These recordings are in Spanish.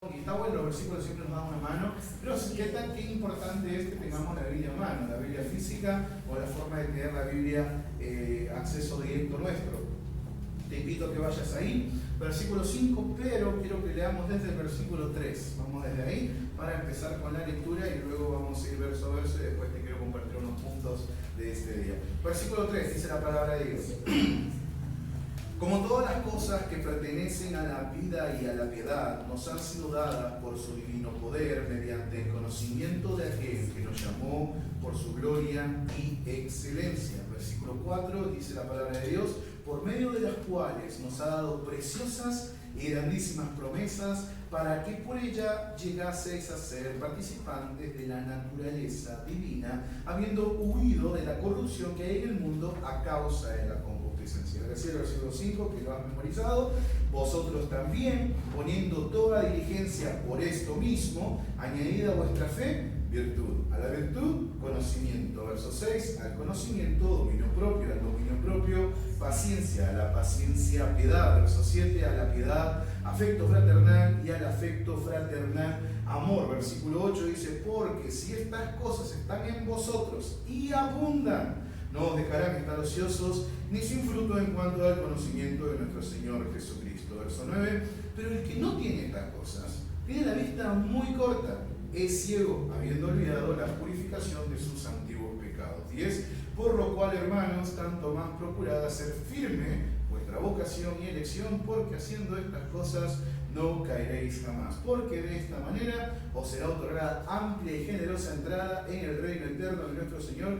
Y está bueno, los versículos siempre nos dan una mano, pero qué importante es que tengamos la Biblia en mano, la Biblia física o la forma de tener la Biblia acceso directo nuestro. Te invito a que vayas ahí, versículo 5, pero quiero que leamos desde el versículo 3. Vamos desde ahí para empezar con la lectura y luego vamos a ir verso a verso y después te quiero compartir unos puntos de este día. Versículo 3 dice la palabra de Dios. Como todas las cosas que pertenecen a la vida y a la piedad nos han sido dadas por su divino poder mediante el conocimiento de aquel que nos llamó por su gloria y excelencia. Versículo 4 dice la palabra de Dios, por medio de las cuales nos ha dado preciosas y grandísimas promesas para que por ella llegaseis a ser participantes de la naturaleza divina, habiendo huido de la corrupción que hay en el mundo a causa de la concupiscencia. Decía el versículo 5, que lo has memorizado, vosotros también, poniendo toda diligencia por esto mismo, añadida a vuestra fe, virtud. A la virtud, conocimiento. Verso 6, al conocimiento, dominio propio. Al dominio propio, paciencia. A la paciencia, piedad. Verso 7, a la piedad, afecto fraternal. Y al afecto fraternal, amor. Versículo 8 dice, porque si estas cosas están en vosotros y abundan, no os dejarán estar ociosos ni sin fruto en cuanto al conocimiento de nuestro Señor Jesucristo. Verso 9, pero el que no tiene estas cosas tiene la vista muy corta, es ciego, habiendo olvidado la purificación de sus antiguos pecados. 10, por lo cual, hermanos, tanto más procurad hacer firme vuestra vocación y elección, porque haciendo estas cosas no caeréis jamás, porque de esta manera os será otorgada amplia y generosa entrada en el reino eterno de nuestro Señor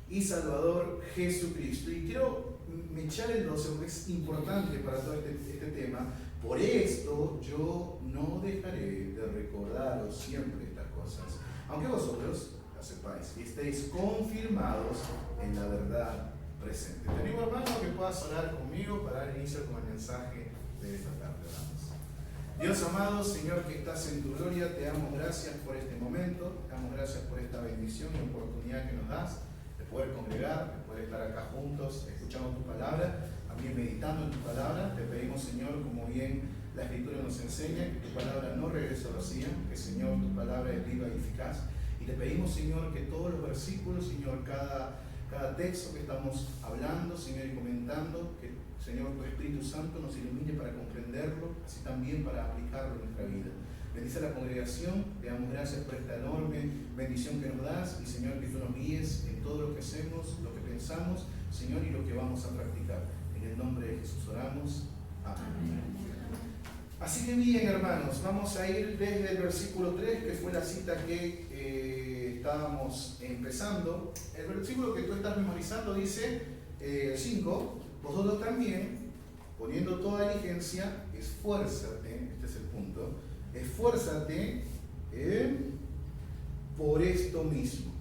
y Salvador Jesucristo. Y quiero echar el 12 porque es importante para todo este tema. Por esto yo no dejaré de recordaros siempre estas cosas, aunque vosotros las sepáis y estéis confirmados en la verdad presente. Te digo, hermano, que puedas orar conmigo para dar inicio con el mensaje de esta tarde. Vamos. Dios amado, Señor que estás en tu gloria, te damos gracias por este momento, te damos gracias por esta bendición y oportunidad que nos das de poder congregar, de poder estar acá juntos, escuchando tu palabra, también meditando en tu palabra. Te pedimos, Señor, como bien la Escritura nos enseña, que tu palabra no regresa vacía, que, Señor, tu palabra es viva y eficaz. Y te pedimos, Señor, que todos los versículos, Señor, cada texto que estamos hablando, Señor, y comentando, que, Señor, tu Espíritu Santo nos ilumine para comprenderlo, así también para aplicarlo en nuestra vida. Bendice a la congregación, te damos gracias por esta enorme bendición que nos das y, Señor, que tú nos guíes en todo lo que hacemos, lo que pensamos, Señor, y lo que vamos a practicar. En el nombre de Jesús oramos. Amén. Así que bien, hermanos, vamos a ir desde el versículo 3, que fue la cita que estábamos empezando. El versículo que tú estás memorizando dice, 5, vosotros también, poniendo toda diligencia, esfuérzate, este es el punto, esfuérzate por esto mismo.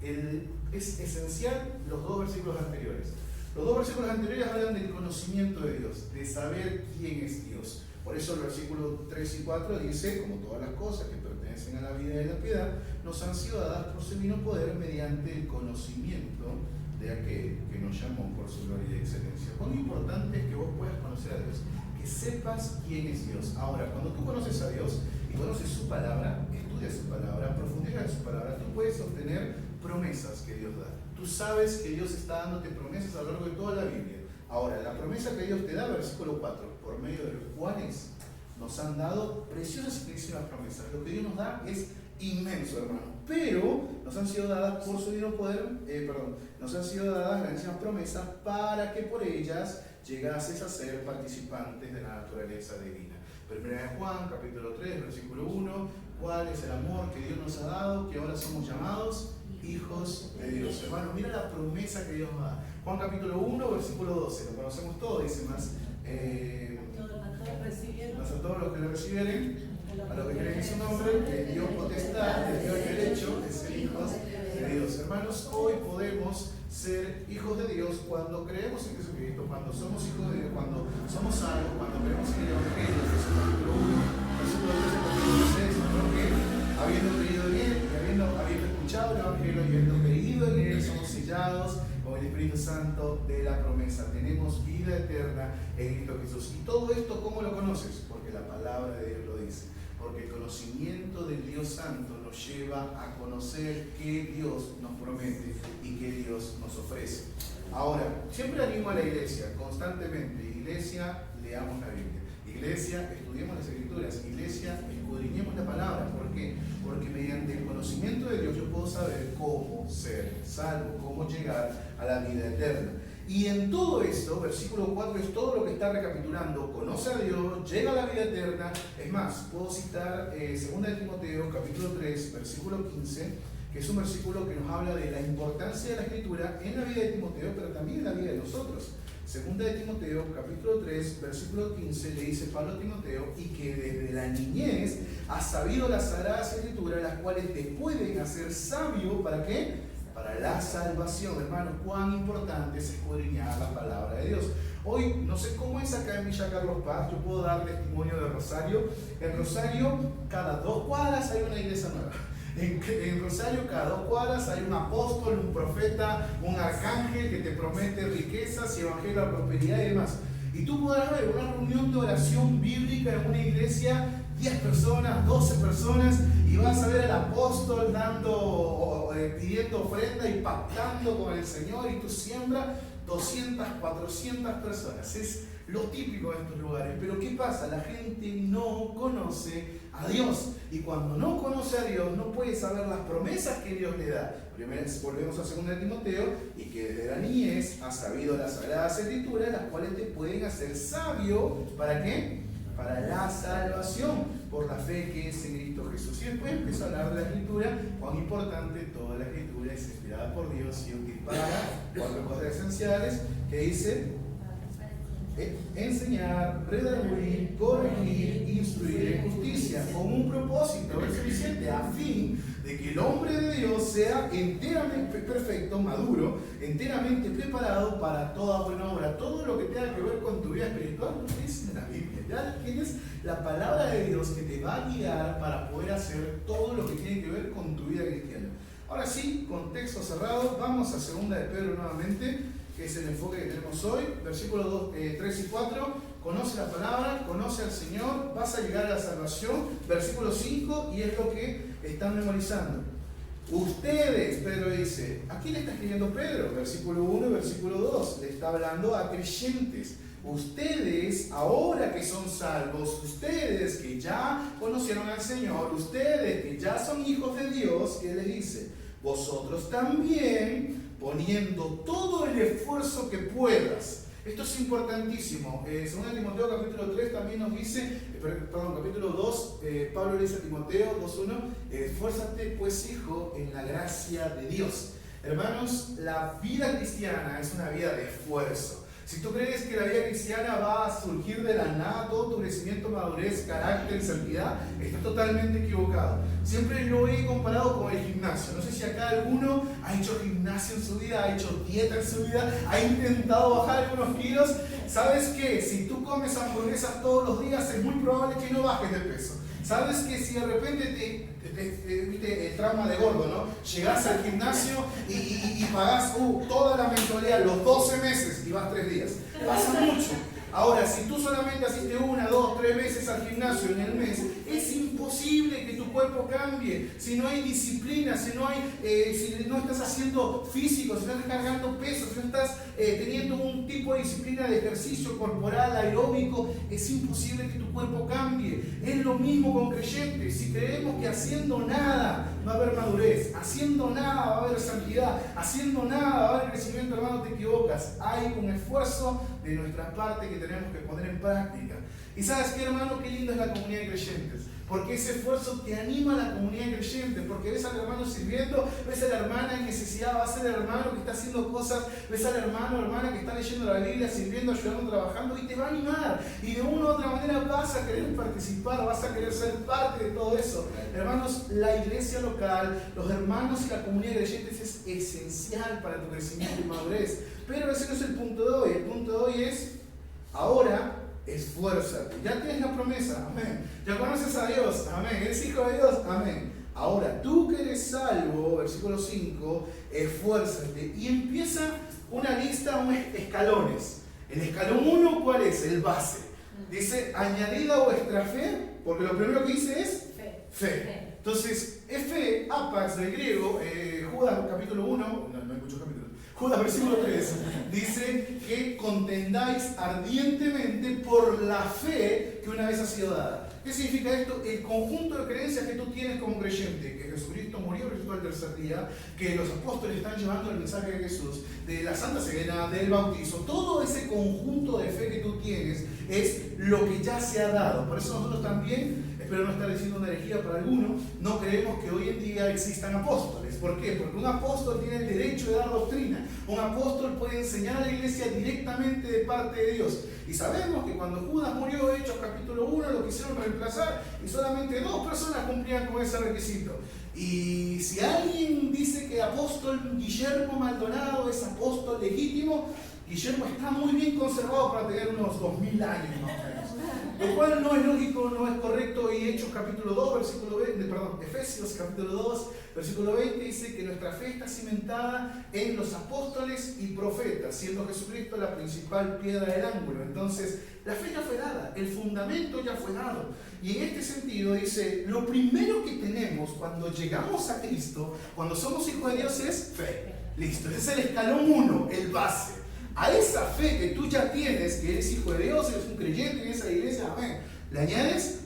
Es esencial los dos versículos anteriores. Los dos versículos anteriores hablan del conocimiento de Dios, de saber quién es Dios. Por eso el versículo 3 y 4 dice, como todas las cosas que pertenecen a la vida y a la piedad, nos han sido dadas por su divino poder mediante el conocimiento de aquel que nos llamó por su gloria y excelencia. Cuán importante es que vos puedas conocer a Dios, que sepas quién es Dios. Ahora, cuando tú conoces a Dios y conoces su palabra, estudias su palabra, profundizas en su palabra, tú puedes obtener promesas que Dios da. Tú sabes que Dios está dándote promesas a lo largo de toda la Biblia. Ahora, la promesa que Dios te da, versículo 4, por medio de los cuales nos han dado preciosas y grandísimas promesas. Lo que Dios nos da es inmenso, hermano, pero nos han sido dadas por su divino poder, nos han sido dadas grandísimas promesas para que por ellas llegases a ser participantes de la naturaleza divina. Primera de Juan, capítulo 3, versículo 1, ¿cuál es el amor que Dios nos ha dado? Que ahora somos llamados hijos de Dios. Hermano, mira la promesa que Dios nos da. Juan capítulo 1, versículo 12, lo conocemos todos, dice más. A todos los que le recibieren, a los que creen en su nombre, les dio potestad, les dio el derecho de ser hijos de Dios. Hermanos, hoy podemos ser hijos de Dios cuando creemos en Jesucristo, cuando somos hijos de Dios, cuando somos salvos, cuando creemos en el Evangelio. Jesús capítulo 1, versículo 13, capítulo 6, porque habiendo creído en Él, habiendo escuchado el Evangelio y habiendo creído en Él, somos sellados con el Espíritu Santo de la promesa. Tenemos vida eterna en Cristo Jesús. ¿Y todo esto cómo lo conoces? Porque la palabra de Dios lo dice. Porque el Espíritu Santo nos lleva a conocer qué Dios nos promete y qué Dios nos ofrece. Ahora, siempre animo a la iglesia, constantemente, iglesia, leamos la Biblia. Iglesia, estudiemos las Escrituras. Iglesia, escudriñemos la palabra. ¿Por qué? Porque mediante el conocimiento de Dios yo puedo saber cómo ser salvo, cómo llegar a la vida eterna. Y en todo esto, versículo 4 es todo lo que está recapitulando. Conoce a Dios, llega a la vida eterna. Es más, puedo citar 2 de Timoteo, capítulo 3, versículo 15, que es un versículo que nos habla de la importancia de la Escritura en la vida de Timoteo, pero también en la vida de nosotros. 2 de Timoteo, capítulo 3, versículo 15, le dice Pablo a Timoteo, y que desde la niñez has sabido las sagradas escrituras, las cuales te pueden hacer sabio, ¿para qué? Para la salvación. Hermanos, cuán importante es escudriñar la palabra de Dios. Hoy, no sé cómo es acá en Villa Carlos Paz, yo puedo dar testimonio de Rosario. En Rosario, cada 2 cuadras hay una iglesia nueva. En Rosario, cada 2 cuadras hay un apóstol, un profeta, un arcángel que te promete riquezas y evangelio, prosperidad y demás. Y tú podrás ver una reunión de oración bíblica en una iglesia, 10 personas, 12 personas, y vas a ver al apóstol pidiendo ofrenda y pactando con el Señor, y tú siembras 200, 400 personas. Es lo típico de estos lugares. Pero ¿qué pasa? La gente no conoce a Dios. Y cuando no conoce a Dios, no puede saber las promesas que Dios le da. Primero volvemos a 2 de Timoteo, y que desde la niñez has sabido las sagradas escrituras, las cuales te pueden hacer sabio. ¿Para qué? Para la salvación, por la fe que es en Cristo Jesús. Y después empezó a hablar de la Escritura, cuán importante toda la Escritura es inspirada por Dios y útil para 4 cosas esenciales, que dice: enseñar, redarguir, corregir, instruir en justicia, con un propósito, verso 17, a fin de que el hombre de Dios sea enteramente perfecto, maduro, enteramente preparado para toda buena obra. Todo lo que tenga que ver con tu vida espiritual lo dice en la Biblia. Ya tienes la palabra de Dios que te va a guiar para poder hacer todo lo que tiene que ver con tu vida cristiana. Ahora sí, contexto cerrado, vamos a 2 de Pedro nuevamente, que es el enfoque que tenemos hoy, versículos 3 y 4, conoce la palabra, conoce al Señor, vas a llegar a la salvación, versículo 5, y es lo que están memorizando. Ustedes, Pedro dice, ¿a quién le está escribiendo Pedro? Versículo 1 y versículo 2, le está hablando a creyentes. Ustedes, ahora que son salvos, ustedes que ya conocieron al Señor, ustedes que ya son hijos de Dios, ¿qué les dice? Vosotros también, poniendo todo el esfuerzo que puedas. Esto es importantísimo. 2 de Timoteo capítulo 3 también nos dice, capítulo 2, Pablo le dice a Timoteo 2.1, esfuérzate pues, hijo, en la gracia de Dios. Hermanos, la vida cristiana es una vida de esfuerzo. Si tú crees que la vida cristiana va a surgir de la nada, todo tu crecimiento, madurez, carácter, santidad, estás totalmente equivocado. Siempre lo he comparado con el gimnasio. No sé si acá alguno ha hecho gimnasio en su vida, ha hecho dieta en su vida, ha intentado bajar algunos kilos. ¿Sabes qué? Si tú comes hamburguesas todos los días, es muy probable que no bajes de peso. ¿Sabes que si de repente viste el trauma de gordo, ¿no? Llegás al gimnasio y pagás toda la mensualidad, los 12 meses, y vas 3 días? Pasa mucho. Ahora, si tú solamente asistes 1, 2, 3 veces al gimnasio en el mes, es imposible que tu cuerpo cambie. Si no hay disciplina, si no estás haciendo físico, si no estás cargando peso, si no estás teniendo un tipo de disciplina de ejercicio corporal, aeróbico, es imposible que tu cuerpo cambie. Es lo mismo con creyentes. Si creemos que haciendo nada va a haber madurez, haciendo nada va a haber santidad, haciendo nada va a haber crecimiento, hermano, te equivocas. Hay un esfuerzo de nuestra parte que tenemos que poner en práctica. Y ¿sabes qué, hermano? Qué linda es la comunidad de creyentes. Porque ese esfuerzo te anima a la comunidad de creyentes, porque ves al hermano sirviendo, ves a la hermana en necesidad, vas al hermano que está haciendo cosas, ves al hermano o hermana que está leyendo la Biblia, sirviendo, ayudando, trabajando, y te va a animar. Y de una u otra manera vas a querer participar, vas a querer ser parte de todo eso. Hermanos, la iglesia local, los hermanos y la comunidad de creyentes es esencial para tu crecimiento y madurez. Pero ese no es el punto de hoy. El punto de hoy es, ahora, esfuérzate. Ya tienes la promesa, amén. Ya conoces a Dios, amén. Eres hijo de Dios, amén. Ahora, tú que eres salvo, versículo 5, esfuérzate. Y empieza una lista, unos escalones. El escalón 1, ¿cuál es? El base. Dice, añadida vuestra fe, porque lo primero que dice es fe. Entonces, Efe, apax del griego, Judas capítulo 1, no hay muchos capítulos, Judas versículo 3, dice que contendáis ardientemente por la fe que una vez ha sido dada. ¿Qué significa esto? El conjunto de creencias que tú tienes como creyente, que Jesucristo murió y resucitó al tercer día, que los apóstoles están llevando el mensaje de Jesús, de la Santa Cena, del bautizo, todo ese conjunto de fe que tú tienes es lo que ya se ha dado. Por eso nosotros también, espero no estar diciendo una herejía para alguno, no creemos que hoy en día existan apóstoles. ¿Por qué? Porque un apóstol tiene el derecho de dar doctrina. Un apóstol puede enseñar a la iglesia directamente de parte de Dios. Y sabemos que cuando Judas murió, Hechos capítulo 1, lo quisieron reemplazar y solamente 2 personas cumplían con ese requisito. Y si alguien dice que apóstol Guillermo Maldonado es apóstol legítimo, Guillermo está muy bien conservado para tener unos 2000 años más o menos. Lo cual no es lógico, no es correcto, y Hechos capítulo 2, versículo 20, Efesios capítulo 2, versículo 20 dice que nuestra fe está cimentada en los apóstoles y profetas, siendo Jesucristo la principal piedra del ángulo. Entonces, la fe ya fue dada, el fundamento ya fue dado. Y en este sentido dice, lo primero que tenemos cuando llegamos a Cristo, cuando somos hijos de Dios, es fe. Listo, ese es el escalón 1, el base. A esa fe que tú ya tienes, que eres hijo de Dios, eres un creyente en esa iglesia, amén, le añades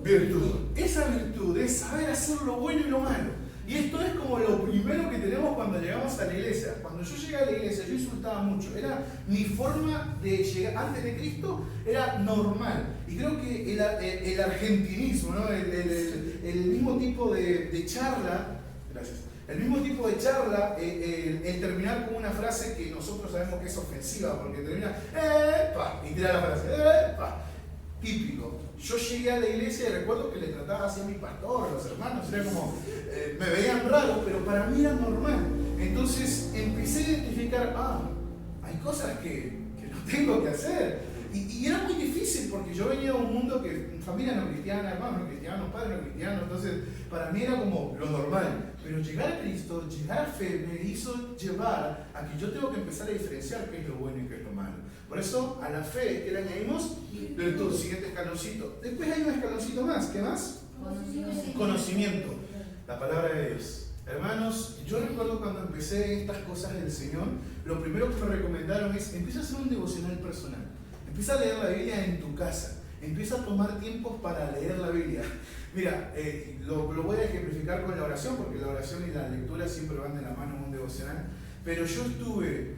virtud. Esa virtud es saber hacer lo bueno y lo malo. Y esto es como lo primero que tenemos cuando llegamos a la iglesia. Cuando yo llegué a la iglesia, yo insultaba mucho. Era mi forma de llegar, antes de Cristo, era normal. Y creo que el argentinismo, ¿no? el mismo tipo de charla, gracias. El mismo tipo de charla, el terminar con una frase que nosotros sabemos que es ofensiva, porque termina, ¡epa! Y tira la frase, ¡epa! Típico. Yo llegué a la iglesia y recuerdo que le trataba así a mi pastor, a los hermanos, era como, me veían raro, pero para mí era normal. Entonces empecé a identificar, hay cosas que no tengo que hacer. Y era muy difícil porque yo venía de un mundo que, familia no cristiana, hermanos no cristianos, padres no cristianos, entonces para mí era como lo normal. Pero llegar a Cristo, llegar a fe, me hizo llevar a que yo tengo que empezar a diferenciar qué es lo bueno y qué es lo malo. Por eso a la fe, ¿qué le añadimos? El siguiente escaloncito. Después hay un escaloncito más, ¿qué más? Conocimiento. La palabra de Dios. Hermanos, yo recuerdo cuando empecé estas cosas del Señor, lo primero que me recomendaron es, empieza a hacer un devocional personal. Empieza a leer la Biblia en tu casa. Empieza a tomar tiempos para leer la Biblia. Mira, lo voy a ejemplificar con la oración, porque la oración y la lectura siempre van de la mano en un devocional. Pero yo estuve,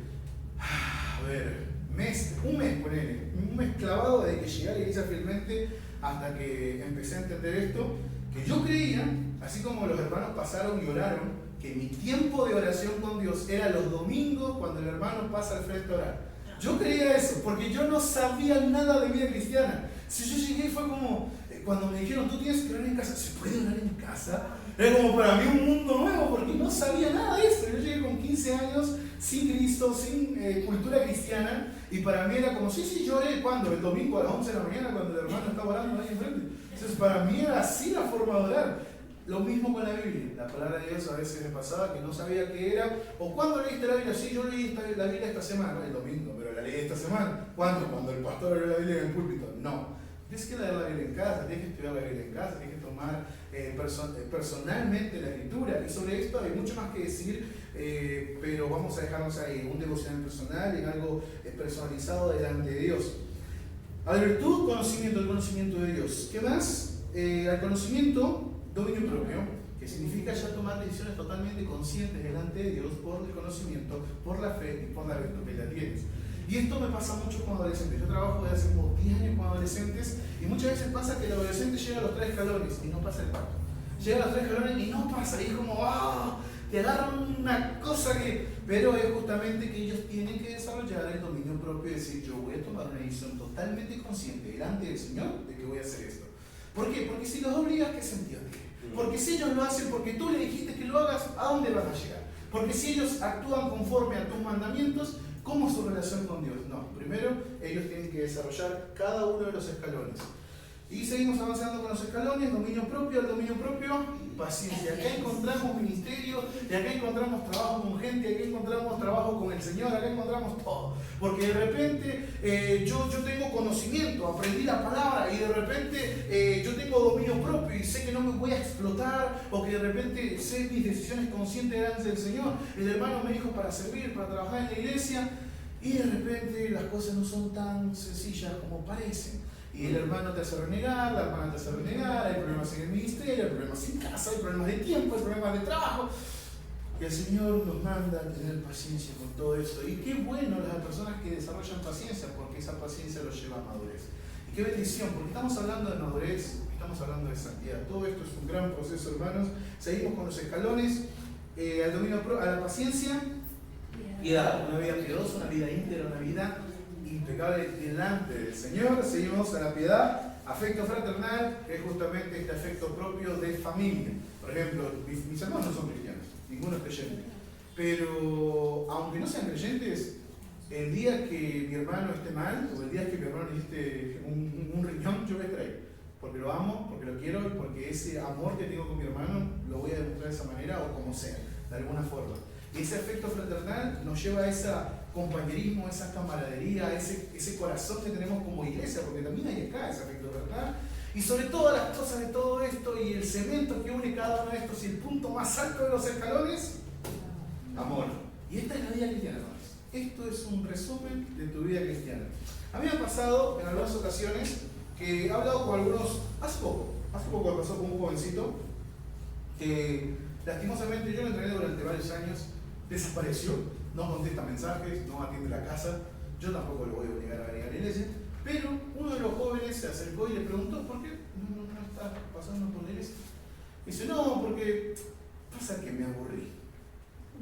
un mes clavado desde que llegué a la iglesia fielmente hasta que empecé a entender esto, que yo creía, así como los hermanos pasaron y oraron, que mi tiempo de oración con Dios era los domingos cuando el hermano pasa al frente a orar. Yo creía eso, porque yo no sabía nada de vida cristiana. Si yo llegué fue como, cuando me dijeron, tú tienes que orar en casa, ¿se puede orar en casa? Era como para mí un mundo nuevo, porque no sabía nada de esto. Yo llegué con 15 años, sin Cristo, sin cultura cristiana, y para mí era como, sí, yo oré, ¿cuándo? El domingo a las 11 de la mañana, cuando el hermano estaba orando ahí enfrente. Entonces para mí era así la forma de orar. Lo mismo con la Biblia. La palabra de Dios a veces me pasaba que no sabía qué era. ¿O cuándo leíste la Biblia? Sí, yo leí la Biblia esta semana, el domingo, pero la leí esta semana. ¿Cuándo? Cuando el pastor leyó la Biblia en el púlpito. No. Tienes que leer la Biblia en casa, tienes que estudiar la Biblia en casa, tienes que tomar personalmente la escritura. Y sobre esto hay mucho más que decir, pero vamos a dejarnos ahí, un devocional personal, en algo personalizado delante de Dios. A la virtud, conocimiento, el conocimiento de Dios. ¿Qué más? Al conocimiento, dominio propio, que significa ya tomar decisiones totalmente conscientes delante de Dios por el conocimiento, por la fe y por la virtud que ya tienes. Y esto me pasa mucho con adolescentes. Yo trabajo desde hace como 10 años con adolescentes y muchas veces pasa que el adolescente llega a los 3 escalones y no pasa el cuarto. Llega a los 3 escalones y no pasa, y es como, te agarran una cosa que... Pero es justamente que ellos tienen que desarrollar el dominio propio y decir, yo voy a tomar una decisión totalmente consciente delante del Señor de que voy a hacer esto. ¿Por qué? Porque si los obligas, ¿qué sentido tiene? Porque si ellos lo hacen porque tú le dijiste que lo hagas, ¿a dónde vas a llegar? Porque si ellos actúan conforme a tus mandamientos, ¿cómo es su relación con Dios? No, primero ellos tienen que desarrollar cada uno de los escalones. Y seguimos avanzando con los escalones, dominio propio, paciencia. Acá encontramos ministerio, y acá encontramos trabajo con gente, acá encontramos trabajo con el Señor, acá encontramos todo. Porque de repente yo tengo conocimiento, aprendí la palabra, y de repente yo tengo dominio propio y sé que no me voy a explotar, o que de repente sé mis decisiones conscientes delante del Señor. El hermano me dijo para servir, para trabajar en la iglesia, y de repente las cosas no son tan sencillas como parecen. Y el hermano te hace renegar, la hermana te hace renegar, hay problemas en el ministerio, hay problemas en casa, hay problemas de tiempo, hay problemas de trabajo. Y el Señor nos manda a tener paciencia con todo eso. Y qué bueno las personas que desarrollan paciencia, porque esa paciencia los lleva a madurez. Y qué bendición, porque estamos hablando de madurez, estamos hablando de santidad. Todo esto es un gran proceso, hermanos. Seguimos con los escalones, al dominio, a la paciencia, piedad, una vida piadosa, una vida íntegra, una vida impecable delante del Señor. Seguimos a la piedad, afecto fraternal, que es justamente este afecto propio de familia. Por ejemplo, mis hermanos no son cristianos, ninguno es creyente, pero aunque no sean creyentes, el día que mi hermano esté mal, o el día que mi hermano necesite un riñón, yo voy a estar ahí, porque lo amo, porque lo quiero y porque ese amor que tengo con mi hermano lo voy a demostrar de esa manera o como sea, de alguna forma. Y ese afecto fraternal nos lleva a ese compañerismo, a esa camaradería, a ese corazón que tenemos como iglesia, porque también hay acá ese afecto fraternal. Y sobre todas las cosas de todo esto y el cemento que une cada uno de estos y el punto más alto de los escalones, amor. Y esta es la vida cristiana, hermanos. Esto es un resumen de tu vida cristiana. A mí me ha pasado en algunas ocasiones que he hablado con algunos, hace poco me pasó con un jovencito que lastimosamente yo lo entrené durante varios años, desapareció, no contesta mensajes, no atiende la casa, yo tampoco lo voy a obligar a venir a la iglesia, pero uno de los jóvenes se acercó y le preguntó ¿por qué no está pasando por la iglesia? Dice, no, porque pasa que me aburrí.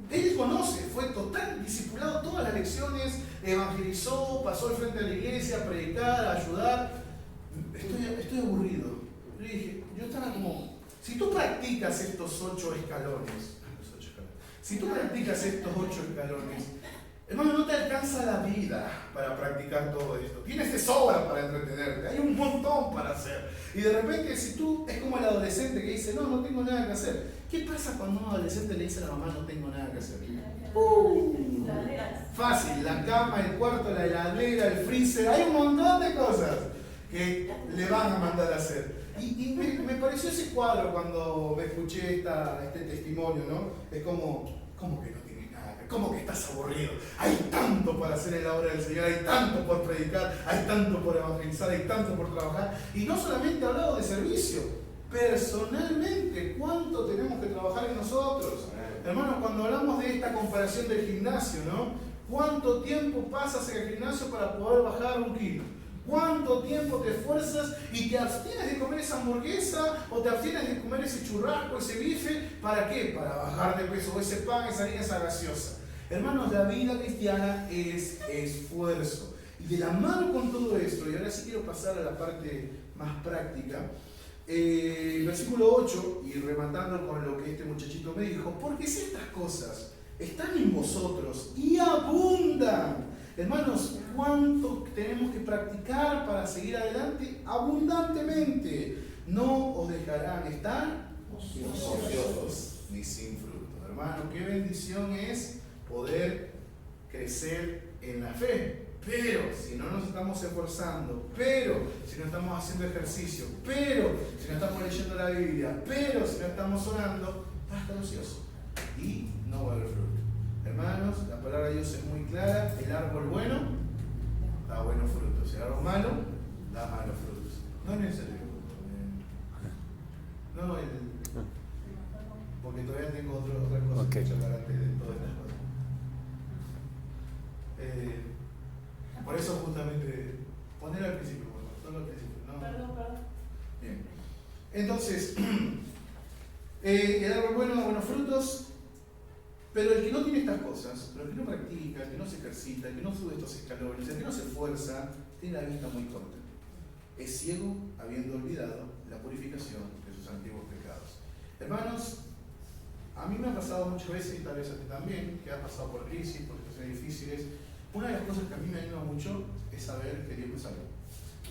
Él conoce, fue total discipulado todas las lecciones, evangelizó, pasó al frente de la iglesia a predicar, a ayudar. Estoy aburrido. Le dije, yo estaba como, si tú practicas estos 8 escalones, si tú practicas estos 8 escalones, hermano, no te alcanza la vida para practicar todo esto. Tienes de sobra para entretenerte, hay un montón para hacer. Y de repente, si tú, es como el adolescente que dice, no tengo nada que hacer. ¿Qué pasa cuando un adolescente le dice a la mamá, no tengo nada que hacer? Fácil, la cama, el cuarto, la heladera, el freezer, hay un montón de cosas que le van a mandar a hacer. Y me pareció ese cuadro cuando me escuché este testimonio, ¿no? Es como que no tiene nada, como que estás aburrido. Hay tanto para hacer en la obra del Señor, hay tanto por predicar, hay tanto por evangelizar, hay tanto por trabajar. Y no solamente he hablado de servicio, personalmente, ¿cuánto tenemos que trabajar en nosotros? Hermanos, cuando hablamos de esta comparación del gimnasio, ¿no? ¿Cuánto tiempo pasas en el gimnasio para poder bajar 1 kilo? ¿Cuánto tiempo te esfuerzas y te abstienes de comer esa hamburguesa o te abstienes de comer ese churrasco, ese bife? ¿Para qué? Para bajar de peso, o ese pan, esa harina, esa gaseosa. Hermanos, la vida cristiana es esfuerzo. Y de la mano con todo esto, y ahora sí quiero pasar a la parte más práctica, versículo 8, y rematando con lo que este muchachito me dijo, porque si estas cosas están en vosotros y abundan. Hermanos, ¿cuánto tenemos que practicar para seguir adelante? Abundantemente. No os dejarán estar ociosos ni sin fruto. Hermano, qué bendición es poder crecer en la fe. Pero si no nos estamos esforzando, pero si no estamos haciendo ejercicio, pero si no estamos leyendo la Biblia, pero si no estamos orando, va a estar ocioso y no va a haber fruto. Hermanos, la palabra de Dios es muy clara, el árbol bueno da buenos frutos, el árbol malo da malos frutos. No es necesario. Porque todavía tengo otras cosas que charlar antes de todas estas cosas. Por eso justamente, poner al principio, solo al principio. ¿No? Perdón. Bien. Entonces, el árbol bueno da buenos frutos. Pero el que no tiene estas cosas, el que no practica, el que no se ejercita, el que no sube estos escalones, el que no se esfuerza, tiene la vista muy corta. Es ciego habiendo olvidado la purificación de sus antiguos pecados. Hermanos, a mí me ha pasado muchas veces, y tal vez a ti también, que has pasado por crisis, por situaciones difíciles. Una de las cosas que a mí me anima mucho es saber que Dios me salva,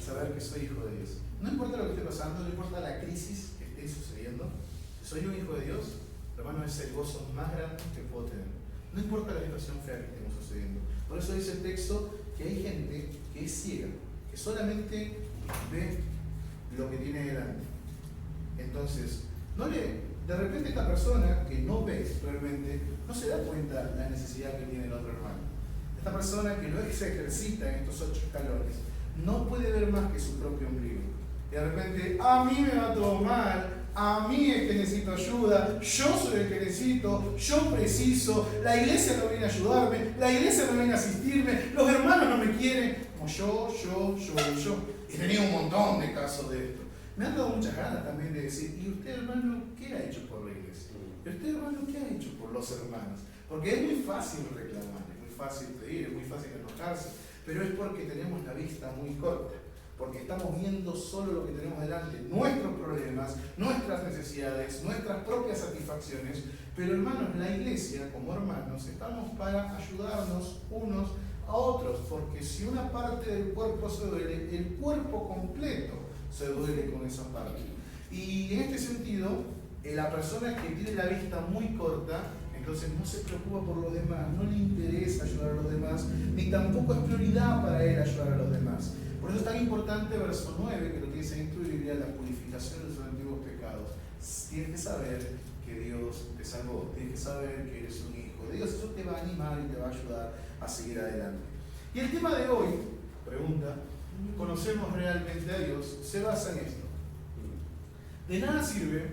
saber que soy hijo de Dios. No importa lo que esté pasando, no importa la crisis que esté sucediendo, soy un hijo de Dios. Hermano, es el gozo más grande que puedo tener. No importa la situación fea que estemos sucediendo. Por eso dice el texto que hay gente que es ciega, que solamente ve lo que tiene delante. Entonces, De repente esta persona que no ve realmente, no se da cuenta de la necesidad que tiene el otro hermano. Esta persona que no se ejercita en estos 8 escalones, no puede ver más que su propio ombligo. Y de repente, a mí me va todo mal, a mí es que necesito ayuda, yo soy el que necesito, yo preciso, la iglesia no viene a ayudarme, la iglesia no viene a asistirme, los hermanos no me quieren, como yo. Y tenía un montón de casos de esto. Me han dado muchas ganas también de decir, ¿y usted, hermano, qué ha hecho por la iglesia? ¿Y usted, hermano, qué ha hecho por los hermanos? Porque es muy fácil reclamar, es muy fácil pedir, es muy fácil enojarse, pero es porque tenemos la vista muy corta, porque estamos viendo solo lo que tenemos delante, nuestros problemas, nuestras necesidades, nuestras propias satisfacciones. Pero hermanos, la iglesia, como hermanos, estamos para ayudarnos unos a otros, porque si una parte del cuerpo se duele, el cuerpo completo se duele con esa parte. Y en este sentido, la persona que tiene la vista muy corta, entonces no se preocupa por los demás, no le interesa ayudar a los demás, ni tampoco es prioridad para él ayudar a los demás. Por eso es tan importante verso 9, que lo tienes en tu Biblia, la purificación de sus antiguos pecados. Tienes que saber que Dios te salvó, tienes que saber que eres un hijo de Dios. Eso te va a animar y te va a ayudar a seguir adelante. Y el tema de hoy, pregunta, ¿conocemos realmente a Dios? Se basa en esto. De nada sirve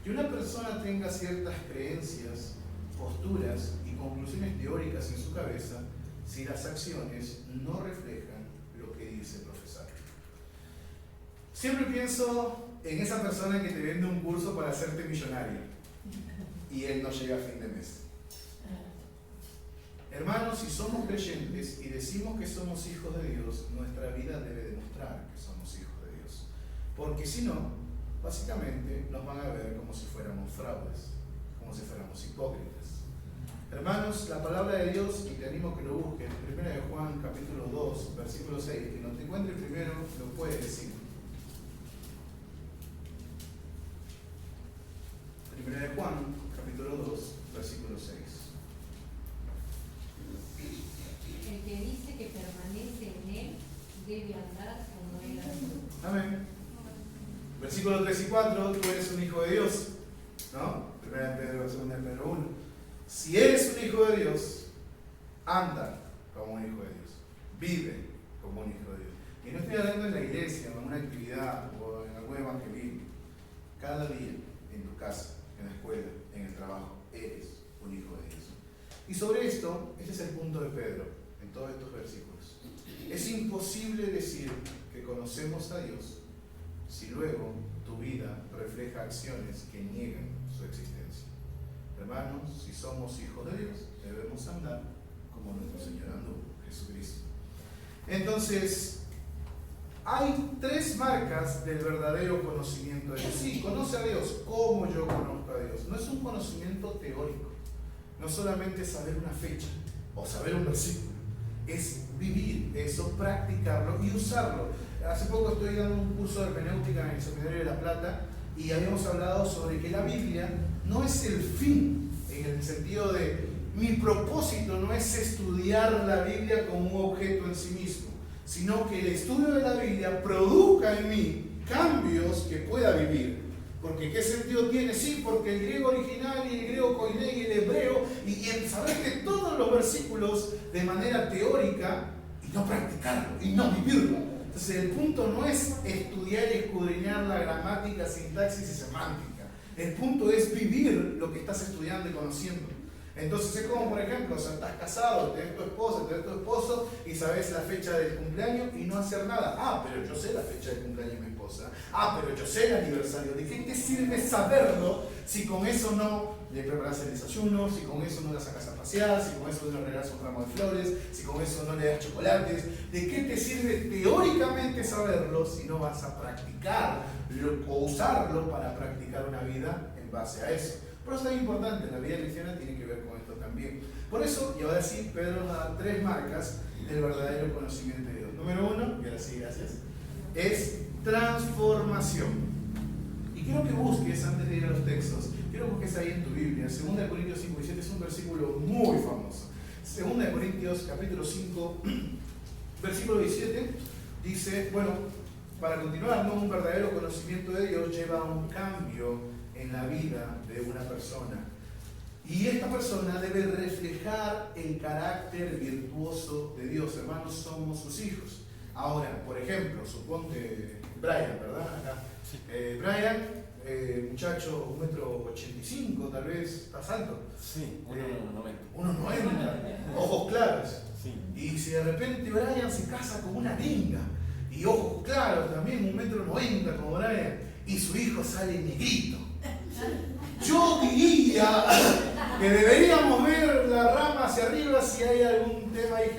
que una persona tenga ciertas creencias, posturas y conclusiones teóricas en su cabeza si las acciones no reflejan lo que dice profesar. Siempre pienso en esa persona que te vende un curso para hacerte millonario y él no llega a fin de mes. Hermanos, si somos creyentes y decimos que somos hijos de Dios, nuestra vida debe demostrar que somos hijos de Dios. Porque si no, básicamente nos van a ver como si fuéramos fraudes, como si fuéramos hipócritas. Hermanos, la palabra de Dios, y te animo a que lo busques, 1 de Juan capítulo 2, versículo 6, que no te encuentres primero, lo puedes decir. 1 de Juan capítulo 2, versículo 6. El que dice que permanece en él debe andar como él anda. Amén. Versículo 3 y 4, tú eres un hijo de Dios, ¿no? 1 de Pedro, 2 de Pedro 1. Si eres un hijo de Dios, anda como un hijo de Dios, vive como un hijo de Dios. Y no estoy hablando en la iglesia, en una actividad o en algún evangelismo. Cada día, en tu casa, en la escuela, en el trabajo, eres un hijo de Dios. Y sobre esto, este es el punto de Pedro, en todos estos versículos. Es imposible decir que conocemos a Dios si luego tu vida refleja acciones que niegan su existencia. Hermanos, si somos hijos de Dios, debemos andar como nuestro Señor andó, Jesucristo. Entonces, hay 3 marcas del verdadero conocimiento de Dios. Sí, conoce a Dios como yo conozco a Dios. No es un conocimiento teórico, no solamente saber una fecha o saber un versículo, es vivir eso, practicarlo y usarlo. Hace poco estoy dando un curso de hermenéutica en el Seminario de La Plata y habíamos hablado sobre que la Biblia no es el fin, en el sentido de mi propósito no es estudiar la Biblia como un objeto en sí mismo, sino que el estudio de la Biblia produzca en mí cambios que pueda vivir. Porque ¿qué sentido tiene? Sí, porque el griego original y el griego koiné y el hebreo y el saber de todos los versículos de manera teórica y no practicarlo y no vivirlo. Entonces el punto no es estudiar y escudriñar la gramática, sintaxis y semántica. El punto es vivir lo que estás estudiando y conociendo. Entonces es como, por ejemplo, o sea, estás casado, tenés tu esposa, tenés tu esposo y sabes la fecha del cumpleaños y no hacer nada. Ah, pero yo sé la fecha del cumpleaños de mi esposa. Ah, pero yo sé el aniversario. ¿De qué te sirve saberlo si con eso no le preparas el desayuno, si con eso no la sacas a pasear, si con eso no le regalas un ramo de flores, si con eso no le das chocolates? ¿De qué te sirve teóricamente saberlo si no vas a practicar o usarlo para practicar una vida en base a eso? Por eso es tan importante, la vida cristiana tiene que ver con esto también. Por eso, y ahora sí, Pedro nos da 3 marcas del verdadero conocimiento de Dios. Número 1, y ahora sí, gracias, es transformación. Y quiero que busques, antes de ir a los textos, quiero que busques ahí en tu Biblia, 2 Corintios 5 y 7 es un versículo muy famoso. 2 Corintios capítulo 5, versículo 17, dice, bueno, para continuar, ¿no? Un verdadero conocimiento de Dios lleva a un cambio en la vida de una persona. Y esta persona debe reflejar el carácter virtuoso de Dios. Hermanos, somos sus hijos. Ahora, por ejemplo, suponte Brian, ¿verdad? Acá. Sí. Brian, muchacho, 1,85 m, tal vez, ¿estás alto? Sí, 1,90. 1,90, ojos claros. Sí. Y si de repente Brian se casa con una gringa, y ojos claros también, 1,90 m como Brian, y su hijo sale negrito, yo diría que deberíamos ver la rama hacia arriba si hay algún tema ahí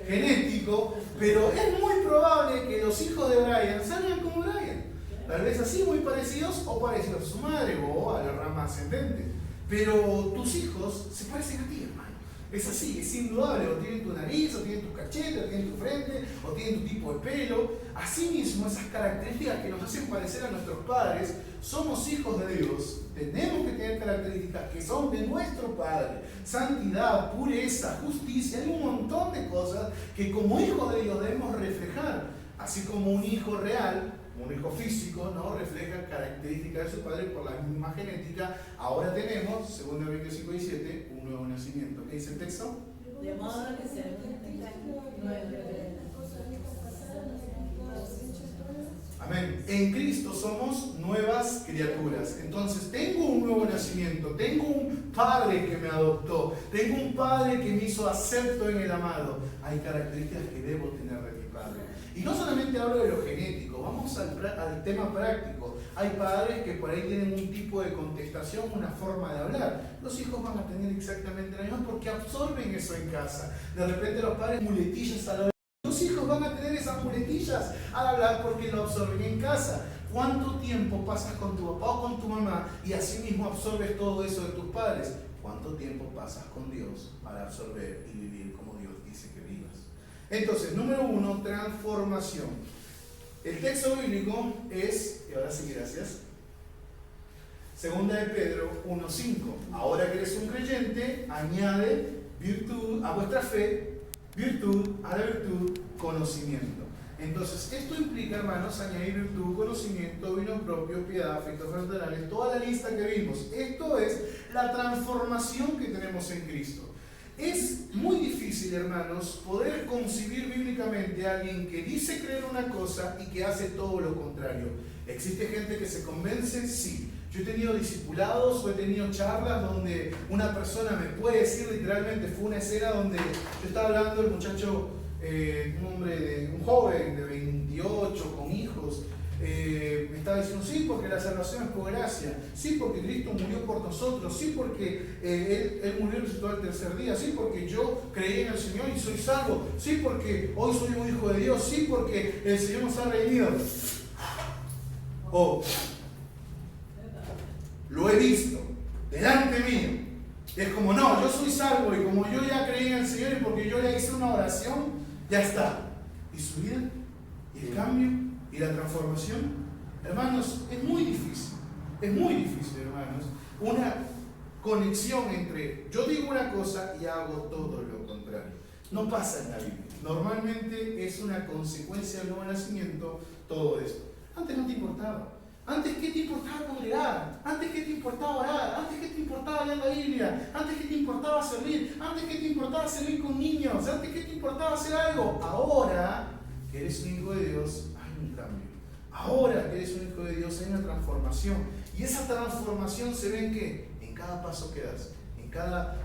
genético, pero es muy probable que los hijos de Brian salgan como Brian. Tal vez así, muy parecidos o parecidos a su madre o a la rama ascendente. Pero tus hijos se parecen a ti, hermano. Es así, es indudable. O tienen tu nariz, o tienen tus cachetes, o tienen tu frente, o tienen tu tipo de pelo. Asimismo, esas características que nos hacen parecer a nuestros padres, somos hijos de Dios. Tenemos que tener características que son de nuestro Padre. Santidad, pureza, justicia, hay un montón de cosas que como hijos de Dios debemos reflejar. Así como un hijo real, un hijo físico, ¿no?, refleja características de su padre por la misma genética. Ahora tenemos, según el 25:17, un nuevo nacimiento. ¿Qué dice el texto? De modo que se Amén. En Cristo somos nuevas criaturas. Entonces tengo un nuevo nacimiento, tengo un Padre que me adoptó, tengo un Padre que me hizo acepto en el amado. Hay características que debo tener de mi Padre. Y no solamente hablo de lo genético, vamos al tema práctico. Hay padres que por ahí tienen un tipo de contestación, una forma de hablar. Los hijos van a tener exactamente la misma porque absorben eso en casa. De repente los padres muletillas al hablar. Los hijos van a tener esas muletillas al hablar porque lo absorben en casa. ¿Cuánto tiempo pasas con tu papá o con tu mamá y así mismo absorbes todo eso de tus padres? ¿Cuánto tiempo pasas con Dios para absorber y vivir como Dios dice que vivas? Entonces, número 1, transformación. El texto bíblico es, y ahora sí, gracias, 2 de Pedro 1:5. Ahora que eres un creyente, añade virtud a vuestra fe, virtud a la virtud, conocimiento. Entonces, esto implica, hermanos, añadir virtud, conocimiento, dominio propio, piedad, afectos fraternales, toda la lista que vimos. Esto es la transformación que tenemos en Cristo. Es muy difícil, hermanos, poder concebir bíblicamente a alguien que dice creer una cosa y que hace todo lo contrario. ¿Existe gente que se convence? Sí. Yo he tenido discipulados o he tenido charlas donde una persona me puede decir literalmente, fue una escena donde yo estaba hablando, el muchacho, un joven de 28 con hijos, me estaba diciendo, sí, porque la salvación es por gracia, sí, porque Cristo murió por nosotros, sí, porque Él murió y resucitó al tercer día, sí, porque yo creí en el Señor y soy salvo, sí, porque hoy soy un hijo de Dios, sí, porque el Señor nos ha redimido. Oh, lo he visto delante mío. Es como, no, yo soy salvo y como yo ya creí en el Señor y porque yo ya hice una oración, ya está. ¿Y su vida? ¿Y el cambio? ¿Y la transformación? Hermanos, es muy difícil, hermanos, una conexión entre yo digo una cosa y hago todo lo contrario. No pasa en la Biblia. Normalmente es una consecuencia del nuevo nacimiento todo esto. Antes no te importaba. Antes, ¿qué te importaba congregar? Antes, ¿qué te importaba orar? Antes, ¿qué te importaba leer la Biblia? Antes, ¿qué te importaba servir? Antes, ¿qué te importaba servir con niños? Antes, ¿qué te importaba hacer algo? Ahora que eres un hijo de Dios, hay un cambio. Ahora que eres un hijo de Dios, hay una transformación. Y esa transformación se ve en ¿qué? En cada paso que das, en cada